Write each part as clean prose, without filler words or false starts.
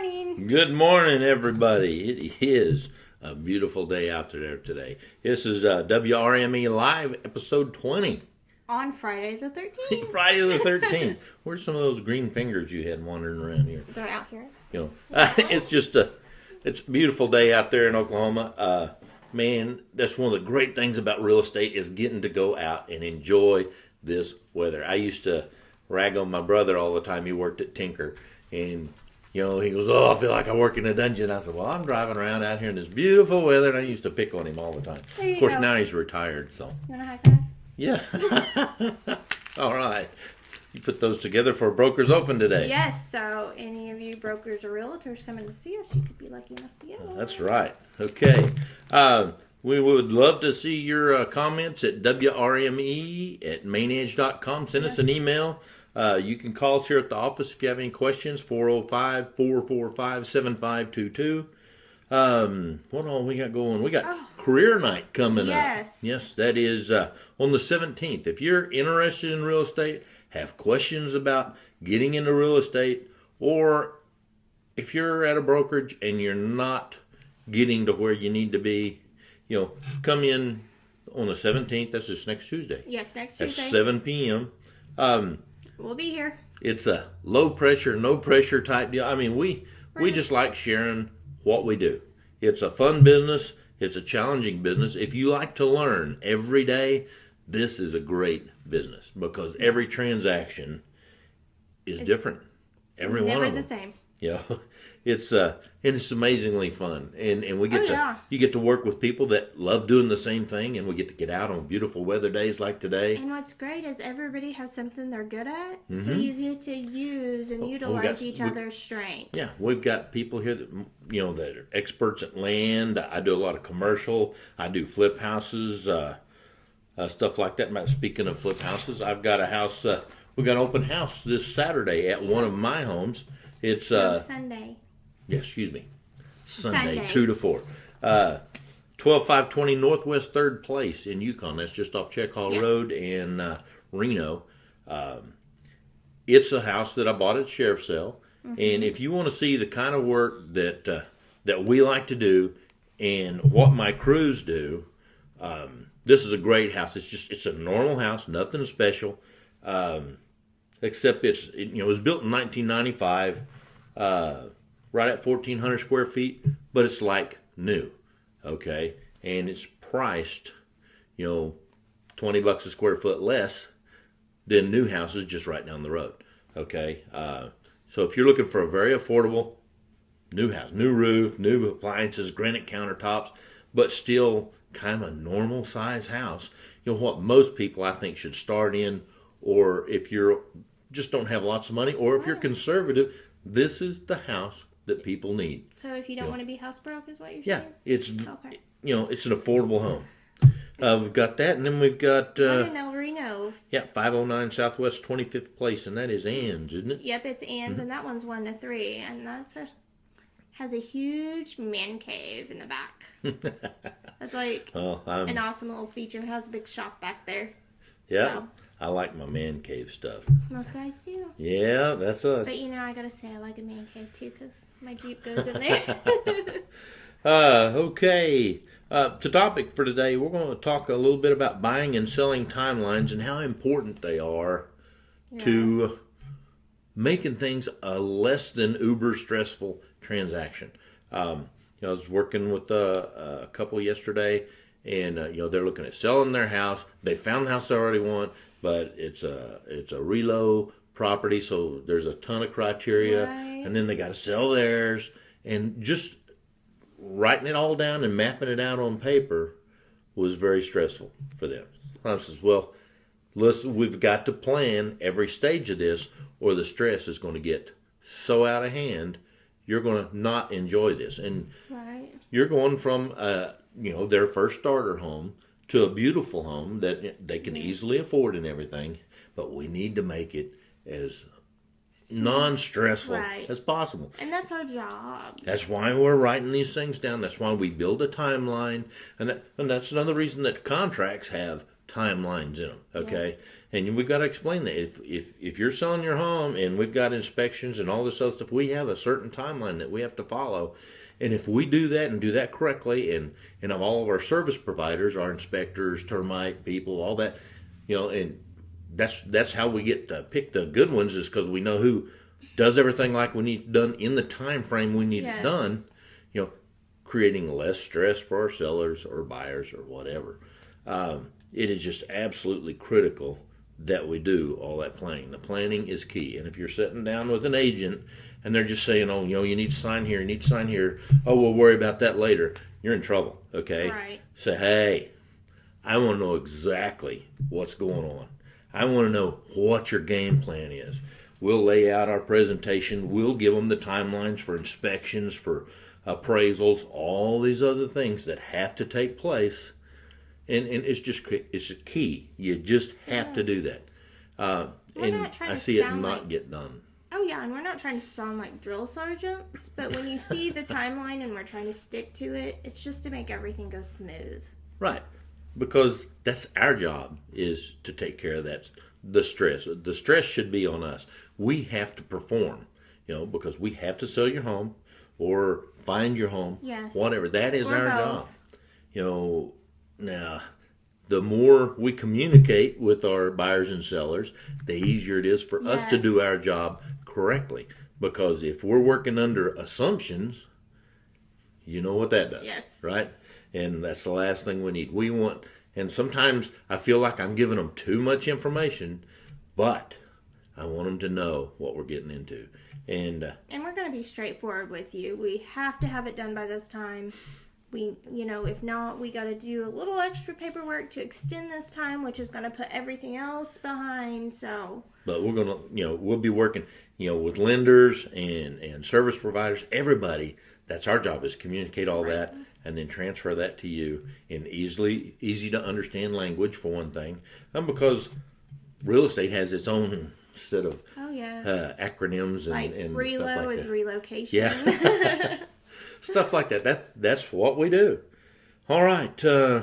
morning. Good morning, everybody. It is a beautiful day out there today. This is WRME Live, episode 20. On Friday the 13th. Friday the 13th. Where's some of those green fingers you had wandering around here? They're out here. It's a beautiful day out there in Oklahoma. Man, that's one of the great things about real estate is getting to go out and enjoy this weather. I used to rag on my brother all the time. He worked at Tinker, and he goes, "Oh, I feel like I work in a dungeon." I said, "Well, I'm driving around out here in this beautiful weather," and I used to pick on him all the time. Of course, now he's retired, so. You want a high five? Yeah. All right. You put those together for Brokers Open today. Yes, so any of you brokers or realtors coming to see us, you could be lucky enough to get one. That's right. Okay. We would love to see your comments at WRME@mainedge.com. Send us an email. You can call us here at the office if you have any questions, 405-445-7522. What all we got going? We got career night coming up. Yes, that is on the 17th. If you're interested in real estate, have questions about getting into real estate, or if you're at a brokerage and you're not getting to where you need to be, come in on the 17th. That's just next Tuesday. Yes, next Tuesday. At 7 p.m. We'll be here. It's a low pressure, no pressure type deal. I mean, we just like sharing what we do. It's a fun business. It's a challenging business. If you like to learn every day, this is a great business because every transaction is different. Every one of them. Never the same. It's amazingly fun, and we get you get to work with people that love doing the same thing, and we get to get out on beautiful weather days like today. And what's great is everybody has something they're good at, so you get to use and utilize each other's strengths. Yeah, we've got people here that that are experts at land. I do a lot of commercial. I do flip houses, stuff like that. Speaking of flip houses, I've got a house. We got an open house this Saturday at one of my homes. It's Sunday. Yeah, excuse me. Sunday. 2 to 4. 12520 Northwest 3rd Place in Yukon. That's just off Check Hall Road in Reno. It's a house that I bought at sheriff's sale. And if you want to see the kind of work that we like to do and what my crews do, this is a great house. It's a normal house, nothing special. Except it was built in 1995, right at 1,400 square feet, but it's like new, okay? And it's priced, $20 a square foot less than new houses just right down the road, okay? So if you're looking for a very affordable new house, new roof, new appliances, granite countertops, but still kind of a normal size house, what most people I think should start in, or if you're just don't have lots of money, or if you're conservative, this is the house that people need. So if you don't want to be house broke, is what you're saying? Yeah, it's it's an affordable home. We've got that, and then we've got in El Reno. 509 Southwest 25th Place, and that is Ann's, isn't it? Yep, it's Ann's, and that one's 1 to 3, and has a huge man cave in the back. That's like an awesome little feature. It has a big shop back there. Yeah. So. I like my man cave stuff. Most guys do. Yeah, that's us. But I gotta say I like a man cave too because my Jeep goes in there. Okay. The topic for today, we're going to talk a little bit about buying and selling timelines and how important they are to making things a less than uber stressful transaction. I was working with a couple yesterday, and they're looking at selling their house. They found the house they already want, but it's a relo property, so there's a ton of criteria, and then they got to sell theirs, and just writing it all down and mapping it out on paper was very stressful for them. I says, well, listen, we've got to plan every stage of this, or the stress is going to get so out of hand, you're going to not enjoy this, and you're going from their first starter home to a beautiful home that they can easily afford and everything, but we need to make it as non-stressful as possible. And that's our job. That's why we're writing these things down. That's why we build a timeline, and that's another reason that contracts have timelines in them, okay? Yes. And we've got to explain that. If you're selling your home and we've got inspections and all this other stuff, we have a certain timeline that we have to follow. And if we do that and do that correctly, and of all of our service providers, our inspectors, termite people, all that, and that's how we get to pick the good ones, is because we know who does everything like we need done in the time frame we need it done, creating less stress for our sellers or buyers or whatever. It is just absolutely critical that we do all that planning. The planning is key. And if you're sitting down with an agent and they're just saying, oh, you need to sign here, you need to sign here, oh, we'll worry about that later, you're in trouble, okay? Right. Say, hey, I want to know exactly what's going on. I want to know what your game plan is. We'll lay out our presentation. We'll give them the timelines for inspections, for appraisals, all these other things that have to take place. And it's a key. You just have to do that. And I see it not get done. Oh, yeah, and we're not trying to sound like drill sergeants, but when you see the timeline and we're trying to stick to it, it's just to make everything go smooth. Right, because that's our job, is to take care of that. The stress should be on us. We have to perform, because we have to sell your home or find your home, whatever. That is our job. Now, the more we communicate with our buyers and sellers, the easier it is for us to do our job correctly. Because if we're working under assumptions, you know what that does, right? And that's the last thing we need. And sometimes I feel like I'm giving them too much information, but I want them to know what we're getting into. And we're going to be straightforward with you. We have to have it done by this time. If not, we got to do a little extra paperwork to extend this time, which is going to put everything else behind. But we're going to, we'll be working, with lenders and service providers, everybody. That's our job, is communicate all that and then transfer that to you in easy to understand language, for one thing. Because real estate has its own set of acronyms and relo stuff like is that. relocation. Yeah. Stuff like that. That's what we do. All right. Any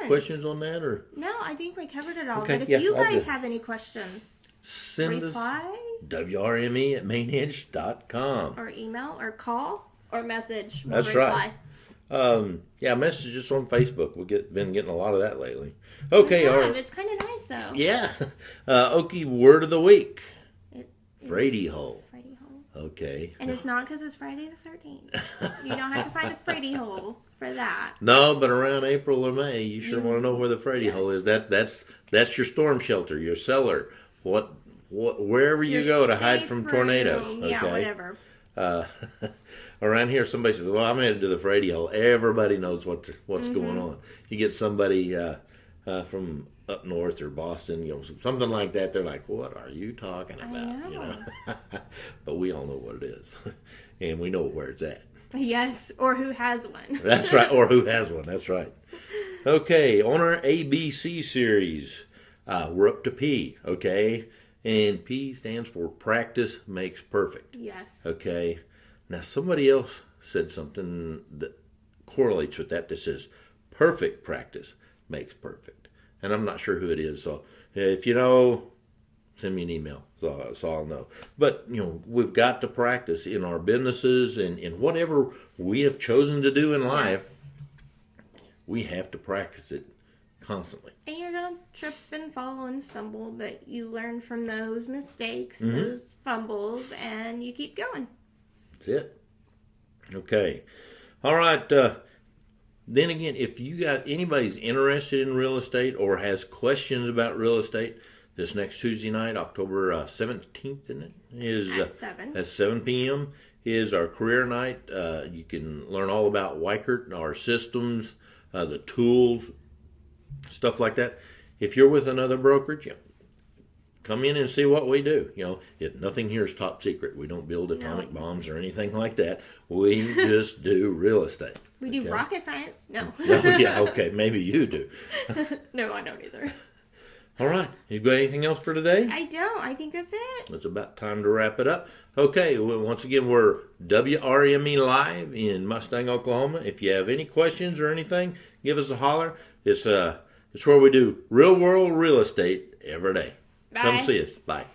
questions on that? Or? No, I think we covered it all. Okay, but if you guys have any questions, send us WRME@mainedge.com. Or email or call or message. That's right. Messages on Facebook. We've been getting a lot of that lately. Okay. All right. It's kind of nice, though. Yeah. Okie word of the week. Frady hole. Okay. And it's not because it's Friday the 13th. You don't have to find a Frady hole for that. No, but around April or May, you sure want to know where the Frady hole is. That's your storm shelter, your cellar, wherever you go to hide from tornadoes. Okay? Yeah, whatever. Around here, somebody says, "Well, I'm headed to the Frady hole." Everybody knows what's going on. You get somebody from up north or Boston, something like that, they're like, "What are you talking about?" But we all know what it is, and we know where it's at. Yes, or who has one. That's right, or who has one. That's right. Okay, on our ABC series, we're up to P. Okay, and P stands for practice makes perfect. Yes. Okay. Now somebody else said something that correlates with that says perfect practice makes perfect. And I'm not sure who it is. So if you know, send me an email so I'll know. But, we've got to practice in our businesses and in whatever we have chosen to do in life. Yes. We have to practice it constantly. And you're going to trip and fall and stumble, but you learn from those mistakes, those fumbles, and you keep going. That's it. Okay. All right. Then again, if you got anybody's interested in real estate or has questions about real estate, this next Tuesday night, October 17th, isn't it? At 7 p.m. is our career night. You can learn all about Weichert, our systems, the tools, stuff like that. If you're with another brokerage, come in and see what we do. Nothing here is top secret. We don't build atomic bombs or anything like that. We just do real estate. We do rocket science? No. Okay, maybe you do. No, I don't either. All right. You got anything else for today? I don't. I think that's it. It's about time to wrap it up. Okay. Well, once again, we're WRME Live in Mustang, Oklahoma. If you have any questions or anything, give us a holler. It's It's where we do real world real estate every day. Come Bye. see us. Bye.